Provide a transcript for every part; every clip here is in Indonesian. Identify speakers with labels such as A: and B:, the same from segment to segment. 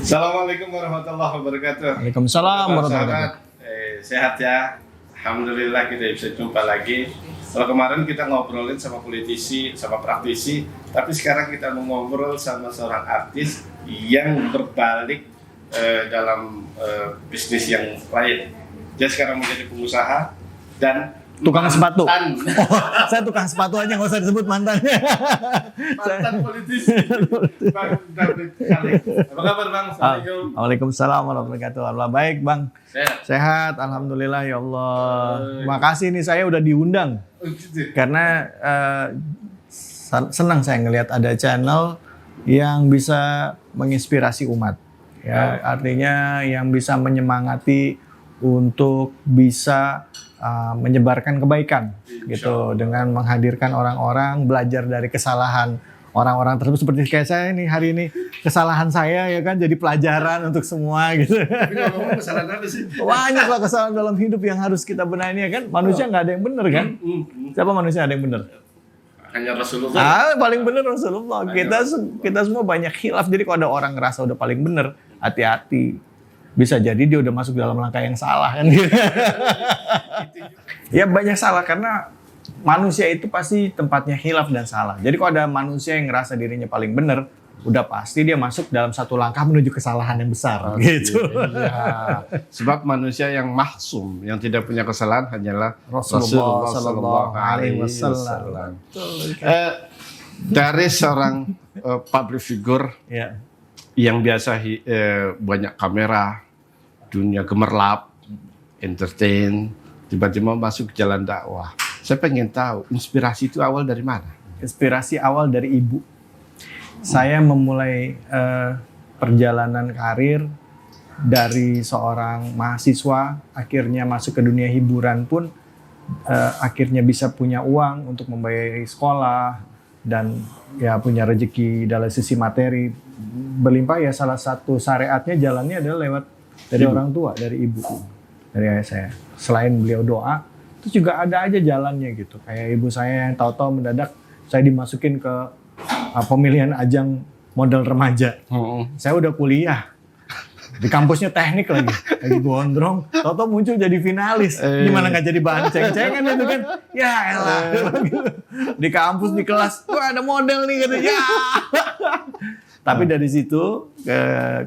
A: Assalamualaikum warahmatullahi wabarakatuh.
B: Waalaikumsalam warahmatullahi wabarakatuh.
A: Sehat ya. Alhamdulillah kita bisa jumpa lagi. Kalau kemarin kita ngobrolin sama politisi, sama praktisi, tapi sekarang kita mau ngobrol sama seorang artis yang berbalik dalam bisnis yang lain. Dia sekarang menjadi pengusaha dan
B: Tukang sepatu.
A: mantan.
B: Saya tukang sepatu aja, nggak usah disebut mantannya.
A: Mantan politisi. Bang David Khalid. Apa kabar Bang? Assalamualaikum.
B: Waalaikumsalam warahmatullahi wabarakatuh. Allah baik Bang.
A: Sehat.
B: Sehat, alhamdulillah ya Allah. Makasih nih saya udah diundang
A: Oh, gitu.
B: karena senang saya ngelihat ada channel yang bisa menginspirasi umat. Ya, artinya yang bisa menyemangati untuk bisa menyebarkan kebaikan gitu dengan menghadirkan orang-orang belajar dari kesalahan orang-orang tersebut, seperti kayak saya nih hari ini, kesalahan saya ya kan jadi pelajaran untuk semua gitu.
A: Tapi ngomong kesalahan apa sih?
B: Banyak lah kesalahan dalam hidup yang harus kita benahi ya kan. Manusia nggak ada yang benar kan? Siapa manusia ada yang benar?
A: Hanya Rasulullah.
B: Paling benar Rasulullah. Kita semua banyak khilaf. Jadi kalau ada orang ngerasa udah paling benar, hati-hati. Bisa jadi dia udah masuk dalam langkah yang salah kan. Ya banyak salah karena manusia itu pasti tempatnya khilaf dan salah. Jadi kalau ada manusia yang ngerasa dirinya paling benar, udah pasti dia masuk dalam satu langkah menuju kesalahan yang besar gitu.
A: Iya. Sebab manusia yang maksum, yang tidak punya kesalahan hanyalah
B: Rasulullah Sallallahu Alaihi Wasallam.
A: Dari seorang public figure
B: Ya.
A: yang biasa banyak kamera, dunia gemerlap, entertain, tiba-tiba masuk ke jalan dakwah. Saya pengen tahu inspirasi itu awal dari mana?
B: Inspirasi awal dari ibu. Saya memulai perjalanan karir dari seorang mahasiswa, akhirnya masuk ke dunia hiburan pun, akhirnya bisa punya uang untuk membayar sekolah dan ya punya rezeki dalam sisi materi berlimpah. Ya salah satu syariatnya jalannya adalah lewat dari orang tua, dari ibu, dari ayah saya. Selain beliau doa, itu juga ada aja jalannya gitu. Kayak ibu saya yang tahu-tahu mendadak saya dimasukin ke pemilihan ajang model remaja. Saya udah kuliah di kampusnya teknik lagi gondrong, tahu-tahu muncul jadi finalis. Gimana nggak jadi bahan ceng-cengan itu kan? Ya elah. Di kampus di kelas, wah ada model nih katanya. Ya. Tapi dari situ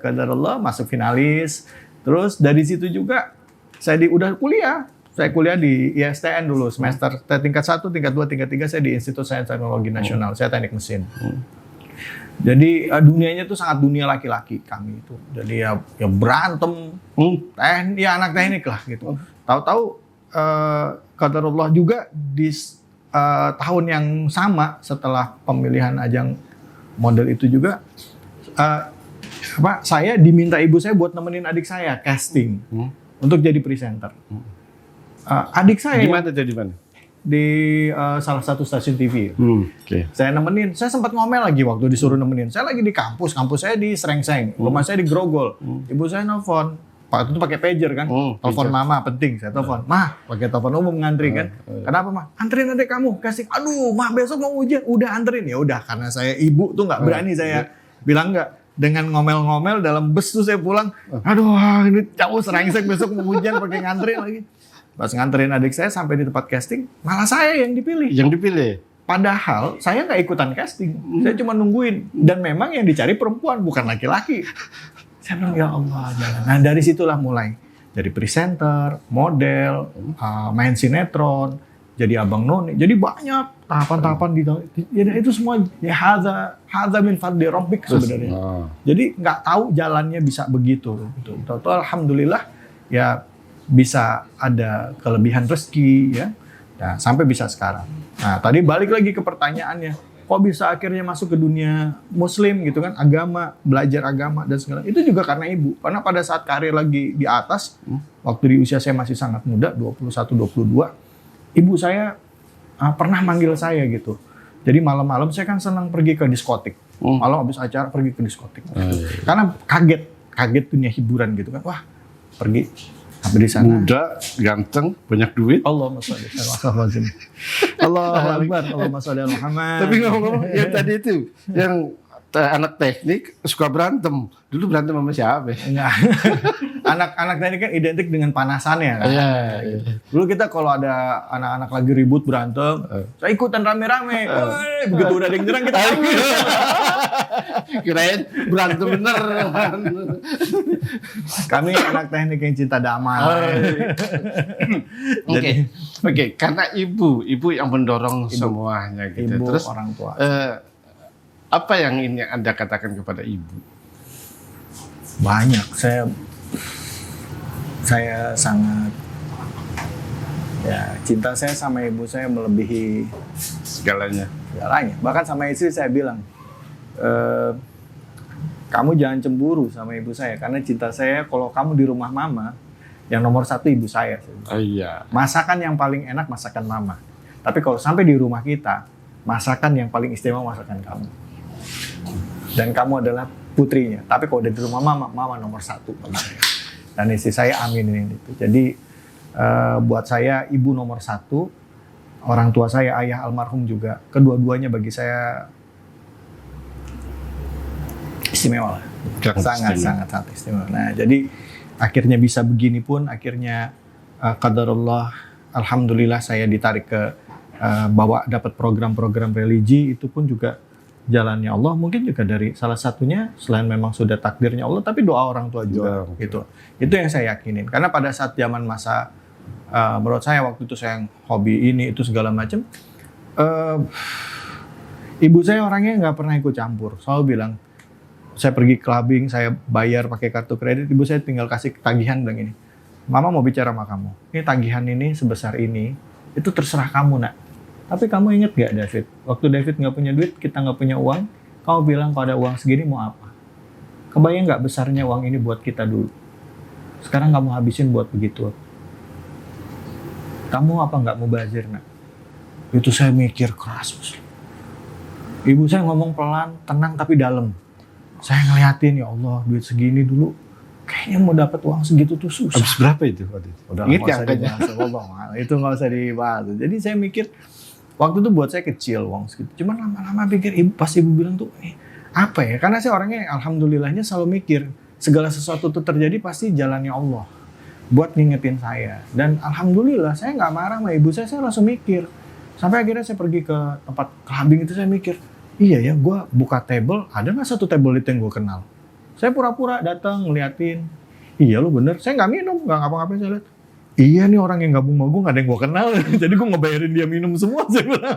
B: qadarullah masuk finalis. Terus dari situ juga saya udah kuliah. Saya kuliah di ISTN dulu, semester tingkat 1, tingkat 2, tingkat 3 saya di Institut Sains Teknologi Nasional. Saya teknik mesin. Jadi dunianya tuh sangat dunia laki-laki kami itu. Jadi ya berantem, ya anak teknik lah gitu. Tahu-tahu qadarullah juga di tahun yang sama setelah pemilihan ajang model itu juga saya diminta ibu saya buat nemenin adik saya casting untuk jadi presenter. Adik saya
A: Gimana jadi mana?
B: di salah satu stasiun TV.
A: Okay.
B: Saya nemenin, saya sempat ngomel lagi waktu disuruh nemenin. Saya lagi di kampus saya di Srengseng, rumah saya di Grogol. Ibu saya nelfon, Pak itu pakai pager kan, telepon mama penting, saya telepon. Mah, pakai telepon umum ngantri kan. Kenapa mah? Anterin adik kamu, kasih. Aduh, mah besok mau ujian, udah anterin ya udah. Karena saya ibu tuh nggak berani saya bilang nggak. Dengan ngomel-ngomel dalam bus tuh saya pulang. Aduh, ini jauh Srengseng besok mau ujian pakai ngantri lagi. Pas nganterin adik saya sampai di tempat casting, malah saya yang dipilih.
A: Yang dipilih?
B: Padahal saya nggak ikutan casting, saya cuma nungguin. Dan memang yang dicari perempuan, bukan laki-laki. Saya bilang, ya Allah, jangan. Nah dari situlah mulai. Jadi presenter, model, main sinetron, jadi abang noni. Jadi banyak tahapan-tahapan itu semua. Ya hadza min fadli rabbik sebenarnya. Jadi nggak tahu jalannya bisa begitu. Total alhamdulillah ya bisa ada kelebihan rezeki ya. Nah, sampai bisa sekarang. Nah, tadi balik lagi ke pertanyaannya. Kok bisa akhirnya masuk ke dunia muslim gitu kan, agama, belajar agama dan segala. Itu juga karena ibu. Karena pada saat karir lagi di atas, waktu di usia saya masih sangat muda, 21 22, ibu saya pernah manggil saya gitu. Jadi malam-malam saya kan senang pergi ke diskotik. Malam habis acara pergi ke diskotik. Karena kaget dunia hiburan gitu kan. Wah, pergi sampai di sana.
A: Muda, ganteng, banyak duit.
B: Allahumma sholli Allahu akbar. Allahumma sholli ala Muhammad.
A: Tapi ngomong-ngomong yang tadi itu, yang
C: anak teknik suka berantem. Dulu berantem sama siapa?
B: Enggak. Anak-anak teknik kan identik dengan panasannya kan.
C: Iya.
B: Dulu kita kalau ada anak-anak lagi ribut berantem, saya ikutan rame-rame. Woi, begitu udah ada yang nyerang kita ambil.
C: Kirain berantem bener.
B: Kami anak teknik yang cinta damai.
C: Oke, karena ibu yang mendorong semuanya gitu.
B: Ibu,
C: Terus
B: orang tua.
C: apa yang ini Anda katakan kepada ibu?
B: Banyak. Saya sangat cinta saya sama ibu saya melebihi
C: Segalanya.
B: Bahkan sama istri saya bilang, kamu jangan cemburu sama ibu saya karena cinta saya kalau kamu di rumah mama yang nomor satu ibu saya.
C: Oh iya.
B: Masakan yang paling enak masakan mama. Tapi kalau sampai di rumah kita, masakan yang paling istimewa masakan kamu. Dan kamu adalah putrinya. Tapi kalau udah di rumah mama nomor satu. Dan istri saya aminin itu. Jadi buat saya ibu nomor satu, orang tua saya ayah almarhum juga. Kedua-duanya bagi saya istimewa lah. Sangat istimewa. Nah jadi akhirnya bisa begini pun, akhirnya qadarullah, alhamdulillah saya ditarik ke bawa dapat program-program religi, itu pun juga jalannya Allah, mungkin juga dari salah satunya selain memang sudah takdirnya Allah, tapi doa orang tua juga gitu. Itu yang saya yakinin. Karena pada saat zaman masa menurut saya waktu itu saya hobi ini itu segala macam, ibu saya orangnya nggak pernah ikut campur. Selalu bilang, saya pergi clubbing, saya bayar pakai kartu kredit, ibu saya tinggal kasih tagihan bilang ini, mama mau bicara sama kamu, ini tagihan ini sebesar ini, itu terserah kamu nak. Tapi kamu inget gak David, waktu David nggak punya duit, kita nggak punya uang, kamu bilang kalau ada uang segini mau apa? Kebayang nggak besarnya uang ini buat kita dulu? Sekarang kamu habisin buat begitu. Kamu apa nggak mau bazir nak? Itu saya mikir keras. Ibu saya ngomong pelan, tenang tapi dalam. Saya ngeliatin, ya Allah, duit segini dulu, kayaknya mau dapat uang segitu tuh susah.
C: Habis berapa itu waktu itu?
B: Udah nggak usah dibahas, itu nggak usah dibahas. Jadi saya mikir, waktu itu buat saya kecil uang segitu. Cuman lama-lama pikir, pas ibu bilang tuh, apa ya? Karena saya orangnya alhamdulillahnya selalu mikir, segala sesuatu itu terjadi pasti jalannya Allah. Buat ngingetin saya. Dan alhamdulillah saya nggak marah sama ibu saya langsung mikir. Sampai akhirnya saya pergi ke tempat clubbing itu, saya mikir, iya ya, gue buka table, ada nggak satu table itu yang gue kenal? Saya pura-pura datang ngeliatin, iya lo bener, saya nggak minum, nggak ngapa-ngapain, saya lihat. Iya nih orang yang gabung sama gue gak ada yang gue kenal. Jadi gue ngebayarin dia minum semua. Saya bilang.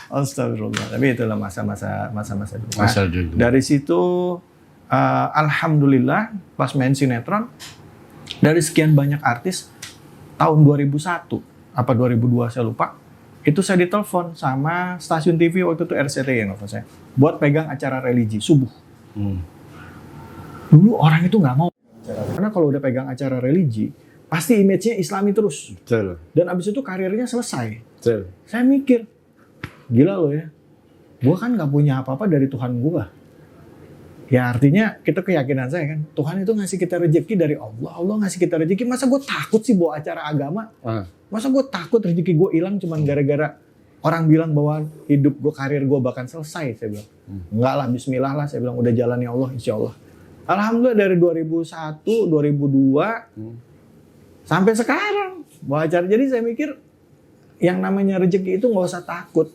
B: Astagfirullah. Tapi itulah masa-masa dulu. Nah, dari situ alhamdulillah pas main sinetron, dari sekian banyak artis, tahun 2001 apa 2002 saya lupa, itu saya ditelepon sama stasiun TV waktu itu RCTI yang saya, buat pegang acara religi subuh. Dulu orang itu nggak mau, karena kalau udah pegang acara religi pasti image-nya Islami terus.
C: Betul.
B: Dan abis itu karirnya selesai.
C: Betul.
B: Saya mikir, gila lo ya, gue kan gak punya apa-apa dari Tuhan gue. Ya artinya kita keyakinan saya kan, Tuhan itu ngasih kita rezeki dari Allah. Allah ngasih kita rezeki, masa gue takut sih bawa acara agama? Masa gue takut rezeki gue hilang cuman gara-gara orang bilang bahwa hidup gue, karir gue bahkan selesai? Saya bilang, enggak lah, bismillah lah. Saya bilang, udah jalannya Allah, insya Allah. Alhamdulillah dari 2001, 2002, sampai sekarang bawa acara. Jadi saya mikir yang namanya rezeki itu nggak usah takut.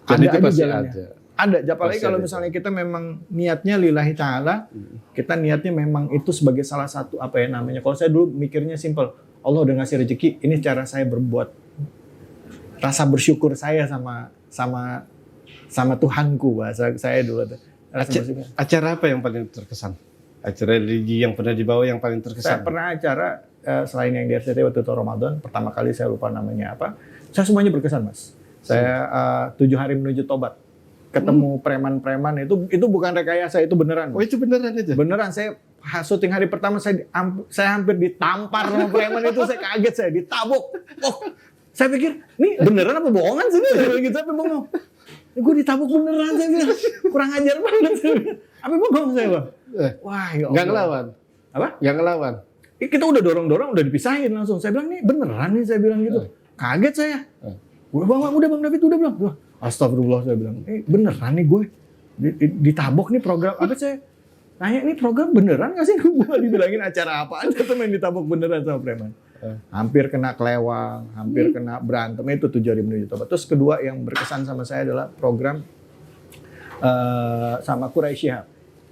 C: Dan
B: ada
C: itu
B: aja
C: pasti
B: jalannya. Ada. Apalagi kalau misalnya kita memang niatnya lillahi ta'ala, kita niatnya memang itu sebagai salah satu apa ya namanya. Kalau saya dulu mikirnya simple, Allah udah ngasih rezeki, ini cara saya berbuat, rasa bersyukur saya sama Tuhanku, bahasa saya dulu.
C: Acara apa yang paling terkesan? Acara religi yang pernah dibawa yang paling terkesan?
B: Saya pernah acara selain yang di RCTI waktu itu Ramadan, pertama kali saya lupa namanya apa. Saya semuanya berkesan, Mas. Saya 7 hari menuju tobat. Ketemu preman-preman itu bukan rekayasa, itu beneran.
C: Oh, itu beneran aja?
B: Beneran. Saya syuting hari pertama saya hampir ditampar sama preman itu, saya kaget, saya ditabuk. Oh, saya pikir, nih beneran apa bohongan sih? Saya gitu, apa bohong? Gue ditabuk beneran, saya bilang. Kurang ajar banget. Apa bohong saya, Bang? Wah, ya Allah.
C: Nggak ngelawan? Apa? Nggak ngelawan?
B: Kita udah dorong-dorong, udah dipisahin langsung. Saya bilang, nih beneran nih, saya bilang gitu. Kaget saya. Udah bang David, udah bilang. Astagfirullah, saya bilang, beneran nih gue. ditabok nih program apa saya nanya ini program beneran nggak sih? Gue dibilangin acara apa aja tuh main ditabok beneran sama preman. Hampir kena kelewang, hampir kena berantem, itu 7 hari menuju tobat. Terus kedua yang berkesan sama saya adalah program sama Quraisy Shihab,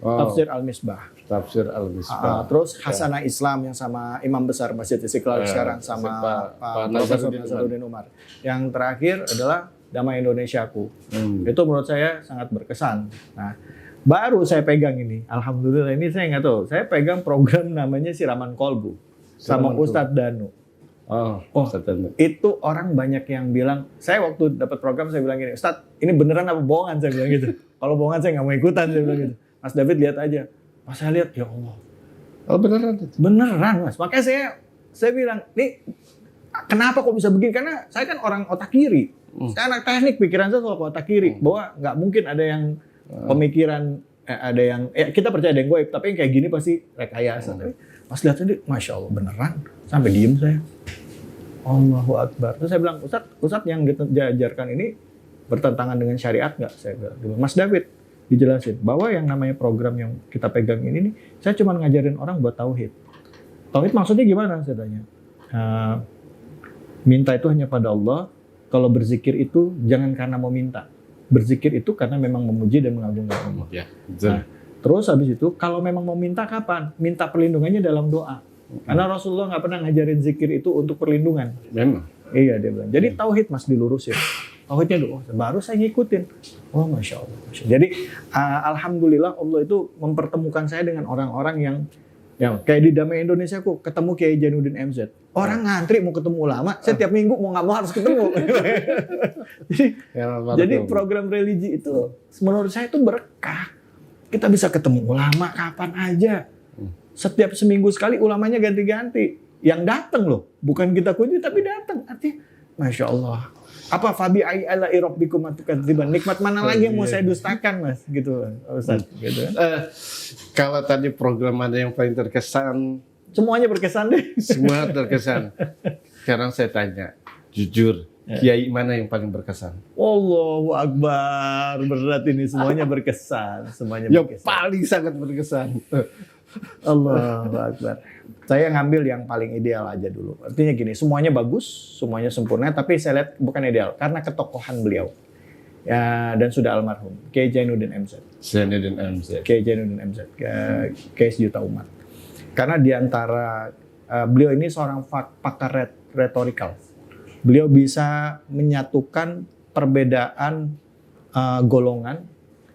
B: Tafsir Al-Misbah.
C: Tafsir Al-Misbah.
B: Terus Hasanah Islam yang sama Imam Besar Masjid Istiqlal sekarang sama Pak Profesor Nasaruddin Umar. Yang terakhir adalah Damai Indonesiaku. Itu menurut saya sangat berkesan. Nah, baru saya pegang ini. Alhamdulillah ini saya nggak tahu. Saya pegang program namanya Siraman Kolbu sama Ustadz Danu.
C: Ustadz Danu.
B: Itu orang banyak yang bilang, saya waktu dapat program saya bilang gini, Ustadz ini beneran apa bohongan, saya bilang gitu. Kalau bohongan saya nggak mau ikutan, saya bilang gitu. Mas David lihat aja. Pas saya lihat, ya Allah.
C: Oh beneran?
B: Beneran Mas. Makanya saya bilang, nih kenapa kok bisa begini? Karena saya kan orang otak kiri. Saya anak teknik, pikiran saya soal otak kiri. Bahwa nggak mungkin ada yang pemikiran, ada yang, kita percaya ada yang goib, tapi yang kayak gini pasti rekayasa. Tapi pas lihat tadi, Masya Allah beneran. Sampai diem saya. Allahu Akbar. Terus saya bilang, Ustadz yang diajarkan ini bertentangan dengan syariat nggak? Saya bilang, Mas David, dijelasin bahwa yang namanya program yang kita pegang ini nih, saya cuma ngajarin orang buat tauhid. Tauhid maksudnya gimana? Saya tanya. Minta itu hanya pada Allah. Kalau berzikir itu jangan karena mau minta. Berzikir itu karena memang memuji dan mengagungkan Allah.
C: Ya,
B: nah, terus habis itu kalau memang mau minta kapan? Minta perlindungannya dalam doa. Karena Rasulullah nggak pernah ngajarin zikir itu untuk perlindungan.
C: Memang.
B: Iya dia bilang. Jadi tauhid Mas dilurusin. Tauhidnya doa. Baru saya ngikutin. Oh Masya Allah. Jadi alhamdulillah Allah itu mempertemukan saya dengan orang-orang yang kayak di Damai Indonesia kok ketemu Kiai Jainuddin MZ. Orang ngantri mau ketemu ulama, saya tiap minggu mau nggak mau harus ketemu. Jadi program religi itu menurut saya itu berkah. Kita bisa ketemu ulama kapan aja. Setiap seminggu sekali ulamanya ganti-ganti. Yang datang loh, bukan kita kunjungi tapi datang. Artinya, Masya Allah. Apa fabi ai ala irabbikum atukadziban. Nikmat mana lagi yang mau saya dustakan Mas? Gitu Ustaz. Gitu.
C: Kalau tadi program ada yang paling terkesan,
B: semuanya berkesan deh.
C: Semua terkesan. Sekarang saya tanya, jujur, kiai mana yang paling berkesan?
B: Allahu Akbar, berat ini semuanya berkesan, semuanya
C: yang
B: berkesan.
C: paling sangat berkesan.
B: Allahu Akbar. Saya ngambil yang paling ideal aja dulu. Artinya gini, semuanya bagus, semuanya sempurna, tapi saya lihat bukan ideal karena ketokohan beliau. Ya, dan sudah almarhum, Kiai Jainuddin MZ. Kiai Jainuddin MZ, Kiai sejuta umat. Karena diantara beliau ini seorang pakar retorikal. Beliau bisa menyatukan perbedaan golongan,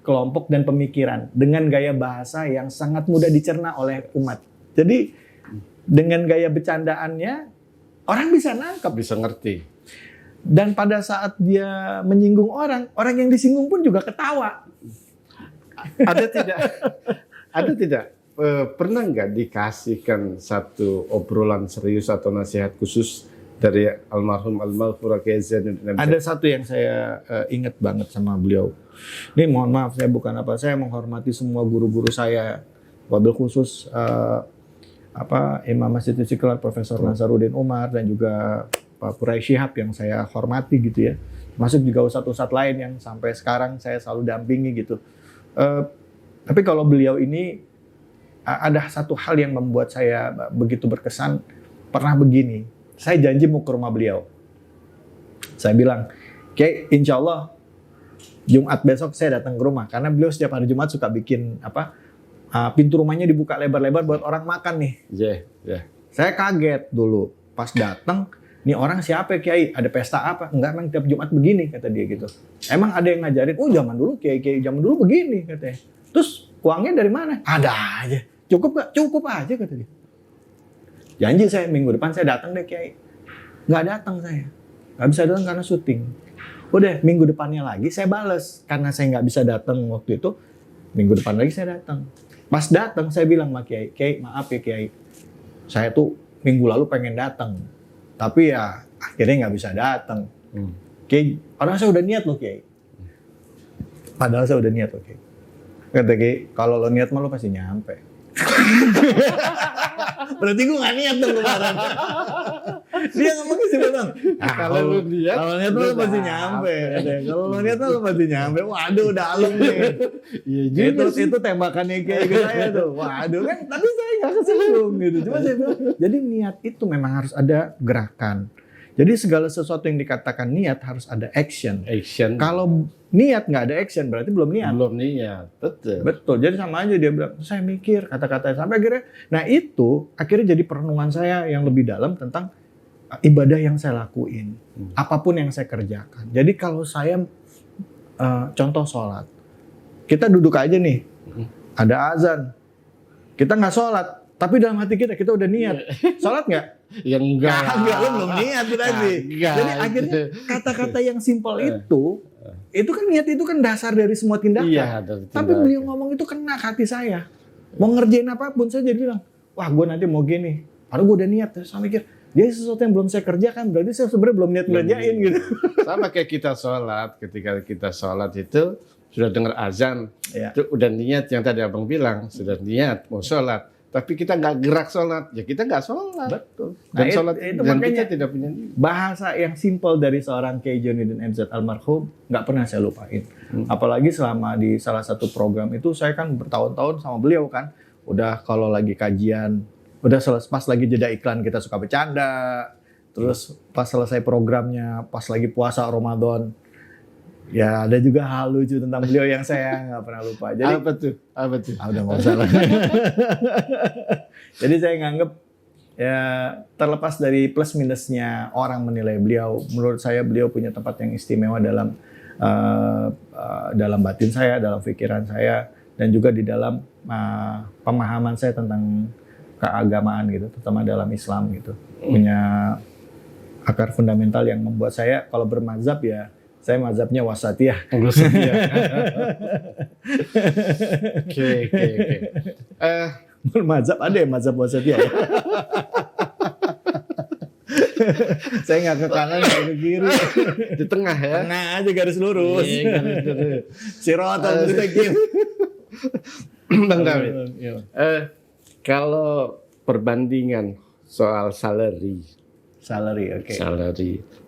B: kelompok, dan pemikiran dengan gaya bahasa yang sangat mudah dicerna oleh umat. Jadi dengan gaya bercandaannya orang bisa nangkep,
C: bisa ngerti.
B: Dan pada saat dia menyinggung orang yang disinggung pun juga ketawa.
C: Ada tidak? Pernah nggak dikasihkan satu obrolan serius atau nasihat khusus dari almarhum Al-Maghfurah Kiai Zainuddin MZ?
B: Ada satu yang saya ingat banget sama beliau. Ini mohon maaf, saya bukan apa, saya menghormati semua guru-guru saya, wabil khusus Imam Masjid Istiqlal Profesor Nasaruddin Umar dan juga Pak Quraisy Shihab yang saya hormati gitu ya. Masuk juga ustadz-ustadz lain yang sampai sekarang saya selalu dampingi gitu. Tapi kalau beliau ini ada satu hal yang membuat saya begitu berkesan. Pernah begini, saya janji mau ke rumah beliau. Saya bilang, Kiai, insya Allah Jumat besok saya datang ke rumah. Karena beliau setiap hari Jumat suka bikin pintu rumahnya dibuka lebar-lebar buat orang makan nih.
C: Yeah.
B: Saya kaget dulu pas datang, nih orang siapa Kiai? Ada pesta apa? Enggak, emang tiap Jumat begini kata dia gitu. Emang ada yang ngajarin? Oh zaman dulu Kiai zaman dulu begini katanya. Terus uangnya dari mana? Ada aja. Cukup gak? Cukup aja kata dia. Janji saya minggu depan saya datang deh Kiai. Nggak datang saya. Nggak bisa datang karena syuting. Udah minggu depannya lagi saya bales. Karena saya nggak bisa datang waktu itu. Minggu depan lagi saya datang. Pas datang saya bilang sama Kiai, Kiai maaf ya Kiai. Saya tuh minggu lalu pengen datang. Tapi ya akhirnya nggak bisa datang. Kiai, padahal saya udah niat loh Kiai. Padahal saya udah niat loh Kiai. Kata Kiai, kalau lo niat mah lo pasti nyampe. Berarti gue gak niat dong kemarin. Dia ngomongnya simpel bang.
C: Kalau lu niat,
B: kalau niat lu pasti nyampe. Kalau lu niat lu pasti nyampe. Waduh, dalam nih.
C: Iya juga sih.
B: Itu tembakannya kayak gitu saya tuh. Waduh kan, tapi saya nggak kesinggung gitu. Cuma saya bilang, jadi niat itu memang harus ada gerakan. Jadi segala sesuatu yang dikatakan niat harus ada action.
C: Action.
B: Kalau niat nggak ada action berarti belum niat.
C: Belum niat, betul.
B: Betul. Jadi sama aja dia bilang, saya mikir kata-kata sampai akhirnya. Nah itu akhirnya jadi perenungan saya yang lebih dalam tentang ibadah yang saya lakuin, apapun yang saya kerjakan. Jadi kalau saya contoh sholat, kita duduk aja nih, ada azan, kita nggak sholat, tapi dalam hati kita udah niat, sholat nggak?
C: Yang enggak.
B: Enggak, lu belum niat tadi. Jadi akhirnya kata-kata yang simpel itu kan niat itu kan dasar dari semua tindakan.
C: Iya, dari
B: Tapi
C: tindakan.
B: beliau ngomong itu kena ke hati saya. Mau ngerjain apapun saya jadi bilang, wah gue nanti mau gini. Padahal gue udah niat. Terus saya mikir, jadi sesuatu yang belum saya kerjakan berarti saya sebenarnya belum niat ngerjain gitu.
C: Sama kayak kita sholat, ketika kita sholat itu sudah dengar azan,
B: Ya.
C: itu udah niat yang tadi abang bilang, sudah niat mau sholat. Tapi kita nggak gerak sholat, ya kita nggak sholat.
B: Betul.
C: Dan
B: Nah,
C: sholat
B: itu
C: dan
B: makanya
C: kita tidak punya niat.
B: bahasa yang simpel dari seorang Kiai Jonuddin MZ almarhum nggak pernah saya lupain. Apalagi selama di salah satu program itu saya kan bertahun-tahun sama beliau kan. Udah kalau lagi kajian, udah pas lagi jeda iklan kita suka bercanda. Terus pas selesai programnya, pas lagi puasa Ramadan, ya ada juga hal lucu tentang beliau yang saya nggak pernah lupa. Jadi
C: Apa tuh? Apa tuh?
B: udah nggak usah lah. Jadi saya nganggep ya terlepas dari plus minusnya orang menilai beliau, menurut saya beliau punya tempat yang istimewa dalam batin saya, dalam pikiran saya, dan juga di dalam pemahaman saya tentang keagamaan gitu, terutama dalam Islam gitu. Punya akar fundamental yang membuat saya kalau bermazhab ya saya mazhabnya wasatiyah.
C: Oke.
B: Mazhab ada ya mazhab wasatiyah. Saya nggak ke kanan nggak ke kiri.
C: Di tengah ya.
B: Tengah aja garis lurus.
C: Iya, garis lurus.
B: Sirotol mustaqim.
C: Bang David, kalau perbandingan soal salary,
B: Oke.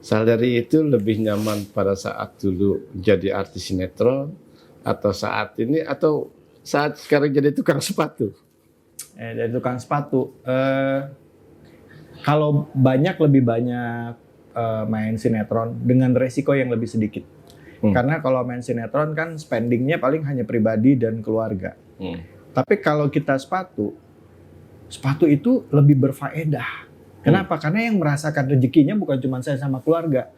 C: salary itu lebih nyaman pada saat dulu jadi artis sinetron atau saat ini atau saat sekarang jadi tukang sepatu?
B: Dari tukang sepatu. Kalau lebih banyak main sinetron dengan resiko yang lebih sedikit. Karena kalau main sinetron kan spendingnya paling hanya pribadi dan keluarga. Tapi kalau kita sepatu itu lebih berfaedah. Kenapa? Karena yang merasakan rezekinya bukan cuma saya sama keluarga,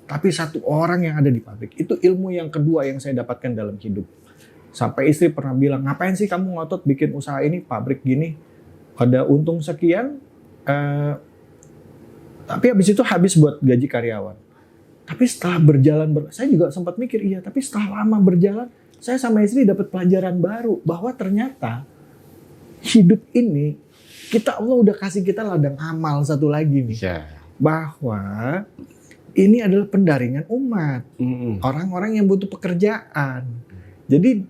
B: tapi satu orang yang ada di pabrik. Itu ilmu yang kedua yang saya dapatkan dalam hidup. Sampai istri pernah bilang, ngapain sih kamu ngotot bikin usaha ini, pabrik gini, ada untung sekian, tapi habis itu habis buat gaji karyawan. Tapi setelah berjalan, saya juga sempat mikir, iya, tapi setelah lama berjalan, saya sama istri dapat pelajaran baru, bahwa ternyata hidup ini, Allah udah kasih kita ladang amal satu lagi nih.
C: Ya.
B: Bahwa ini adalah pendaringan umat. Orang-orang yang butuh pekerjaan. Jadi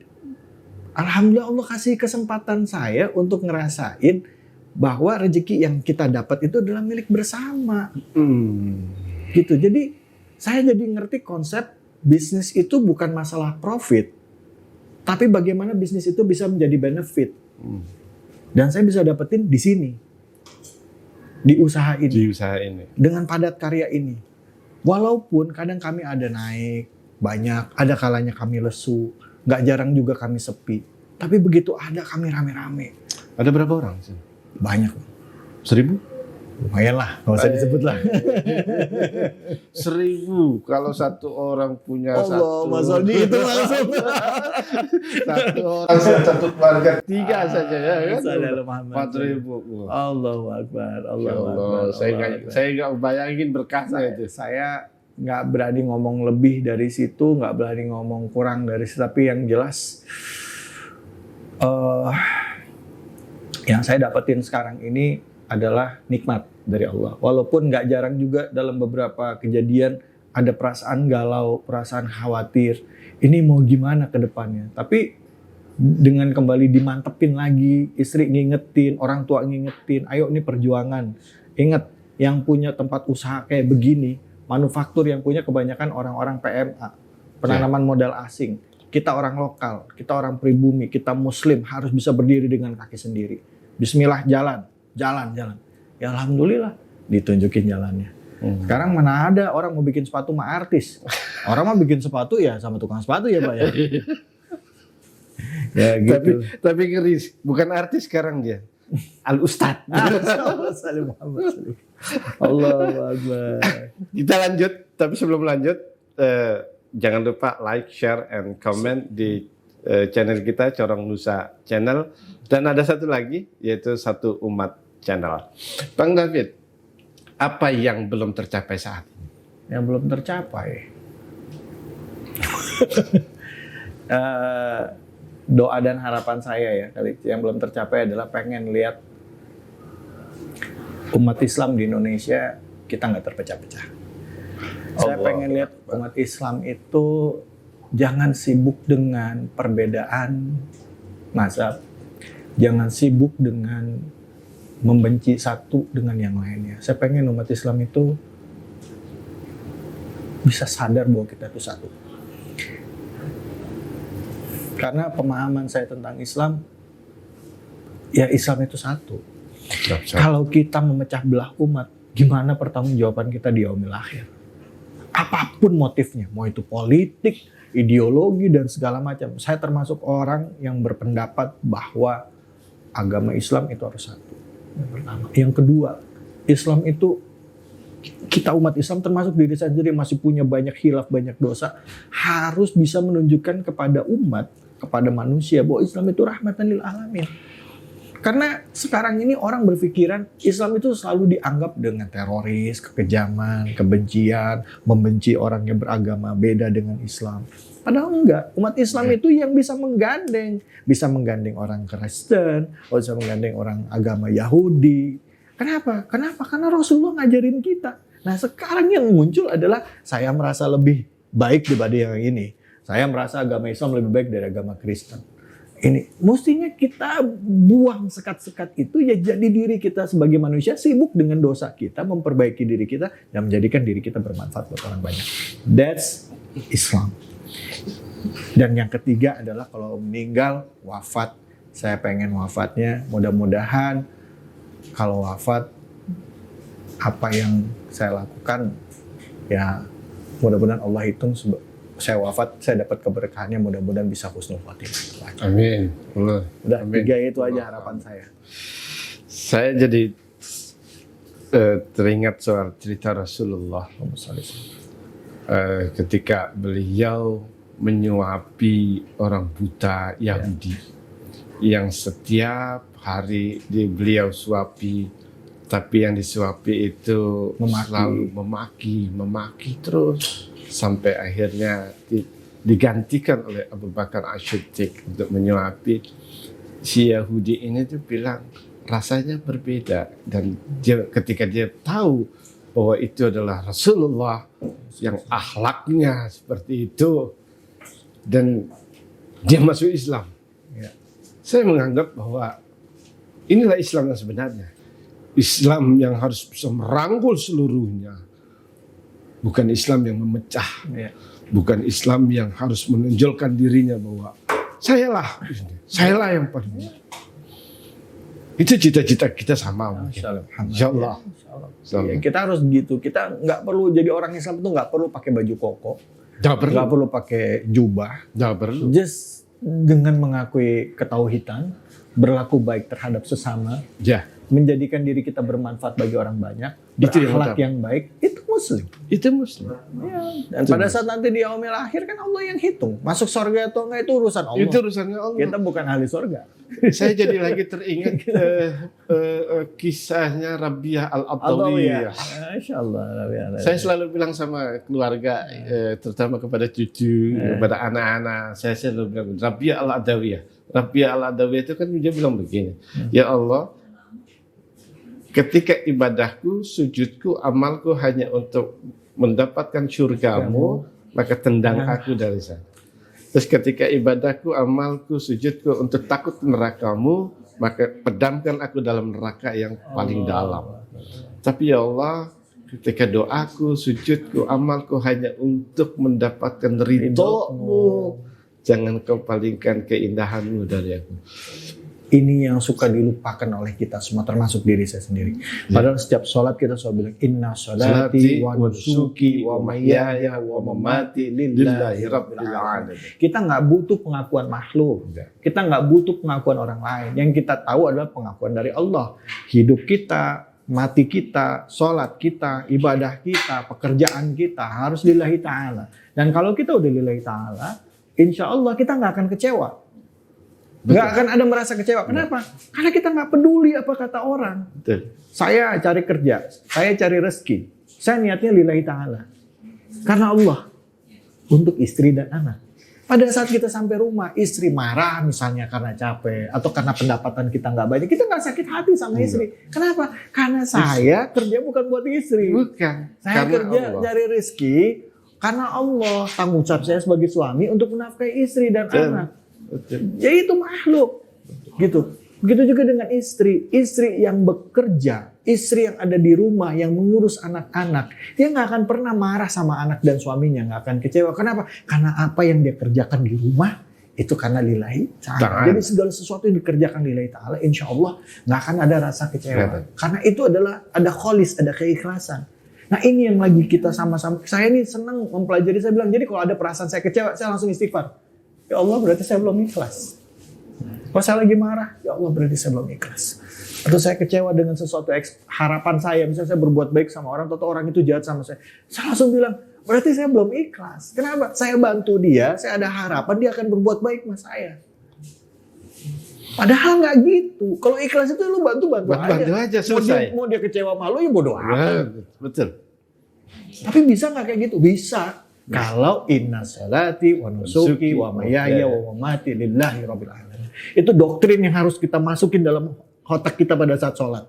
B: alhamdulillah Allah kasih kesempatan saya untuk ngerasain bahwa rezeki yang kita dapat itu adalah milik bersama. Gitu. Jadi saya jadi ngerti konsep bisnis itu bukan masalah profit, tapi bagaimana bisnis itu bisa menjadi benefit. Dan saya bisa dapetin di sini, di usaha ini, dengan padat karya ini. Walaupun kadang kami ada naik banyak, ada kalanya kami lesu, nggak jarang juga kami sepi. Tapi begitu ada kami rame-rame.
C: Ada berapa orang sih?
B: Banyak.
C: 1.000?
B: Lumayan lah, nggak usah disebut lah.
C: 1.000 kalau satu orang punya
B: Allah, Mas Odi itu langsung.
C: satu orang satu keluarga 3 saja ya kan? 4.000.
B: Allahu Akbar,
C: Ya
B: Allahu
C: Allah,
B: Akbar.
C: saya nggak bayangin berkahnya itu.
B: Saya nggak berani ngomong lebih dari situ, nggak berani ngomong kurang dari situ, tapi yang jelas yang saya dapetin sekarang ini adalah nikmat dari Allah. Walaupun nggak jarang juga dalam beberapa kejadian ada perasaan galau, perasaan khawatir. Ini mau gimana ke depannya? Tapi dengan kembali dimantepin lagi, istri ngingetin, orang tua ngingetin, ayo ini perjuangan. Ingat, yang punya tempat usaha kayak begini, manufaktur yang punya kebanyakan orang-orang PMA, penanaman modal asing. Kita orang lokal, kita orang pribumi, kita muslim harus bisa berdiri dengan kaki sendiri. Bismillah, jalan. Ya alhamdulillah ditunjukin jalannya. Sekarang mana ada orang mau bikin sepatu sama artis. Orang mau bikin sepatu ya sama tukang sepatu ya Pak ya. Ya gitu.
C: Tapi ngeri, bukan artis sekarang dia. Al Ustad.
B: Allahu Akbar.
C: Kita lanjut, tapi sebelum lanjut jangan lupa like, share, and comment di channel kita Corong Nusa Channel, dan ada satu lagi yaitu Satu Umat Channel. Bang David, apa yang belum tercapai saat ini?
B: Yang belum tercapai. Doa dan harapan saya ya kali yang belum tercapai adalah pengen lihat umat Islam di Indonesia kita nggak terpecah-pecah. Saya pengen lihat umat Islam itu jangan sibuk dengan perbedaan mazhab, jangan sibuk dengan membenci satu dengan yang lainnya. Saya pengen umat Islam itu bisa sadar bahwa kita itu satu. Karena pemahaman saya tentang Islam, ya Islam itu satu. Kalau kita memecah belah umat, gimana pertanggungjawaban kita di yaumil akhir? Apapun motifnya, mau itu politik, ideologi, dan segala macam. Saya termasuk orang yang berpendapat bahwa agama Islam itu harus satu. Yang pertama. Yang kedua, Islam itu, kita umat Islam termasuk diri saya sendiri masih punya banyak khilaf, banyak dosa. Harus bisa menunjukkan kepada umat, kepada manusia bahwa Islam itu rahmatan lil alamin. Karena sekarang ini orang berpikiran Islam itu selalu dianggap dengan teroris, kekejaman, kebencian, membenci orang yang beragama beda dengan Islam. Padahal enggak. Umat Islam itu yang bisa menggandeng orang Kristen, bisa menggandeng orang agama Yahudi. Kenapa? Karena Rasulullah ngajarin kita. Nah sekarang yang muncul adalah saya merasa lebih baik dibanding yang ini. Saya merasa agama Islam lebih baik dari agama Kristen. Ini mestinya kita buang sekat-sekat itu ya, jadi diri kita sebagai manusia sibuk dengan dosa kita, memperbaiki diri kita dan menjadikan diri kita bermanfaat buat orang banyak. That's Islam. Dan yang ketiga adalah kalau meninggal, wafat. Saya pengen wafatnya mudah-mudahan kalau wafat apa yang saya lakukan ya mudah-mudahan Allah hitung saya wafat, saya dapat keberkahannya, mudah-mudahan bisa husnul khotimah.
C: Amin.
B: Udah,
C: Amin.
B: 3 itu aja harapan saya.
C: Saya jadi teringat soal cerita Rasulullah ketika beliau menyuapi orang buta Yahudi yang setiap hari beliau suapi, tapi yang disuapi itu selalu memaki terus. Sampai akhirnya digantikan oleh Abu Bakar As-Siddiq untuk menyuapi. Si Yahudi ini tuh bilang rasanya berbeda, dan ketika dia tahu bahwa itu adalah Rasulullah yang akhlaknya seperti itu dan dia masuk Islam. Ya. Saya menganggap bahwa inilah Islam yang sebenarnya. Islam yang harus bisa merangkul seluruhnya. Bukan Islam yang memecah, bukan Islam yang harus menonjolkan dirinya bahwa sayalah yang paling. Itu cita-cita kita sama. Insya Allah.
B: Ya, kita harus gitu. Kita nggak perlu jadi orang Islam itu nggak perlu pakai baju koko, nggak perlu pakai jubah. Just dengan mengakui ketauhidan, berlaku baik terhadap sesama, menjadikan diri kita bermanfaat bagi orang banyak, berakhlak yang baik, itu Muslim.
C: Itu Muslim.
B: Ya. Dan pada saat nanti di yaumil akhir kan Allah yang hitung. Masuk surga atau enggak itu urusan Allah.
C: Itu urusannya Allah.
B: Kita bukan ahli surga.
C: Saya jadi lagi teringat kisahnya Rabi'ah Al-Adawiyah.
B: Masyaallah.
C: Saya selalu bilang sama keluarga, terutama kepada cucu, kepada anak-anak, saya selalu bilang Rabi'ah Al-Adawiyah. Rabi'ah Al-Adawiyah itu kan dia bilang begini, ya Allah, ketika ibadahku, sujudku, amalku hanya untuk mendapatkan surgamu, maka tendang aku dari sana. Terus ketika ibadahku, amalku, sujudku untuk takut nerakamu, maka pedamkan aku dalam neraka yang paling dalam. Tapi ya Allah, ketika doaku, sujudku, amalku hanya untuk mendapatkan ridho-Mu, jangan kau palingkan keindahan-Mu dari aku.
B: Ini yang suka dilupakan oleh kita semua, termasuk diri saya sendiri. Padahal setiap sholat kita selalu bilang, Inna sholati wa nusuki wa mahyaya wa mamati lillahi rabbil alamin. Kita nggak butuh pengakuan makhluk. Kita nggak butuh pengakuan orang lain. Yang kita tahu adalah pengakuan dari Allah. Hidup kita, mati kita, sholat kita, ibadah kita, pekerjaan kita harus lillahi ta'ala. Dan kalau kita udah lillahi ta'ala, insya Allah kita nggak akan kecewa. Nggak akan ada merasa kecewa. Kenapa? Karena kita nggak peduli apa kata orang.
C: Betul.
B: Saya cari kerja, saya cari rezeki. Saya niatnya lillahi ta'ala. Karena Allah. Untuk istri dan anak. Pada saat kita sampai rumah, istri marah misalnya karena capek. Atau karena pendapatan kita nggak banyak. Kita nggak sakit hati sama istri. Kenapa? Karena saya kerja bukan buat istri.
C: Bukan.
B: Saya
C: Karena
B: kerja
C: Allah.
B: cari rezeki. Karena Allah. Tanggung jawab saya sebagai suami untuk menafkahi istri dan anak. Ya itu makhluk gitu. Begitu juga dengan istri yang bekerja, istri yang ada di rumah, yang mengurus anak-anak, dia nggak akan pernah marah sama anak dan suaminya, nggak akan kecewa. Kenapa? Karena apa yang dia kerjakan di rumah itu karena lillahi ta'ala. Jadi segala sesuatu yang dikerjakan lillahi ta'ala, insya Allah nggak akan ada rasa kecewa. Karena itu adalah ada kholis, ada keikhlasan. Nah ini yang lagi kita sama-sama. Saya ini senang mempelajari. Saya bilang, jadi kalau ada perasaan saya kecewa, saya langsung istighfar. Ya Allah, berarti saya belum ikhlas. Kalau saya lagi marah, ya Allah, berarti saya belum ikhlas. Atau saya kecewa dengan sesuatu harapan saya, misalnya saya berbuat baik sama orang, atau orang itu jahat sama saya langsung bilang, berarti saya belum ikhlas. Kenapa? Saya bantu dia, saya ada harapan dia akan berbuat baik sama saya. Padahal nggak gitu. Kalau ikhlas itu lu bantu aja,
C: selesai.
B: Mau dia kecewa malu ya bodoh amat.
C: Betul.
B: Tapi bisa nggak kayak gitu? Bisa. Kalau inna salati wa nusuki wa mahyaya wa mamati lillahi rabbil alamin. Itu doktrin yang harus kita masukin dalam otak kita pada saat sholat.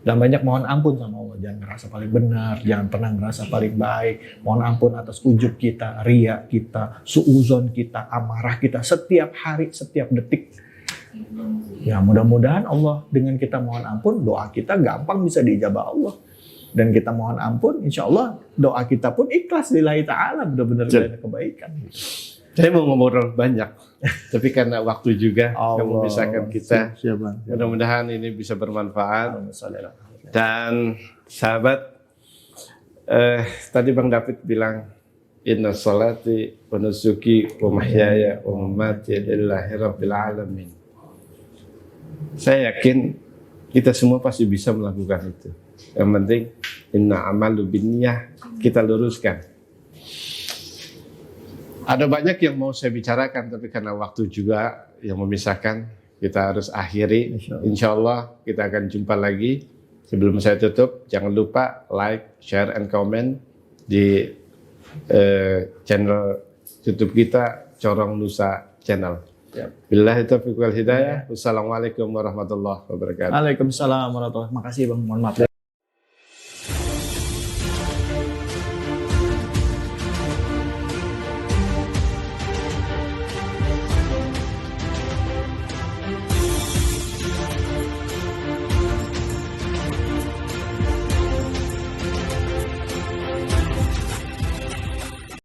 B: Dan banyak mohon ampun sama Allah. Jangan ngerasa paling benar, jangan pernah ngerasa paling baik. Mohon ampun atas ujub kita, riya kita, suuzon kita, amarah kita setiap hari, setiap detik. Ya mudah-mudahan Allah dengan kita mohon ampun, doa kita gampang bisa diijabah Allah. Dan kita mohon ampun, insya Allah doa kita pun ikhlas lillahi ta'ala, benar-benar ada kebaikan.
C: Saya mau ngobrol banyak, tapi karena waktu juga yang memisahkan kita. Mudah-mudahan ini bisa bermanfaat. Dan sahabat, tadi Bang David bilang, Inna salati wa nusuki wa mahyaya wa mamati lillahi rabbil alamin. Saya yakin kita semua pasti bisa melakukan itu. Yang penting inna amalu binniyah, kita luruskan. Ada banyak yang mau saya bicarakan, tapi karena waktu juga yang memisahkan, kita harus akhiri. Insya Allah kita akan jumpa lagi. Sebelum saya tutup, jangan lupa like, share, and comment di channel YouTube kita, Corong Nusa Channel. Billahi taufiq wal hidayah. Wassalamualaikum warahmatullahi wabarakatuh.
B: Waalaikumsalam warahmatullahi wabarakatuh. Makasih Bang, mohon maaf.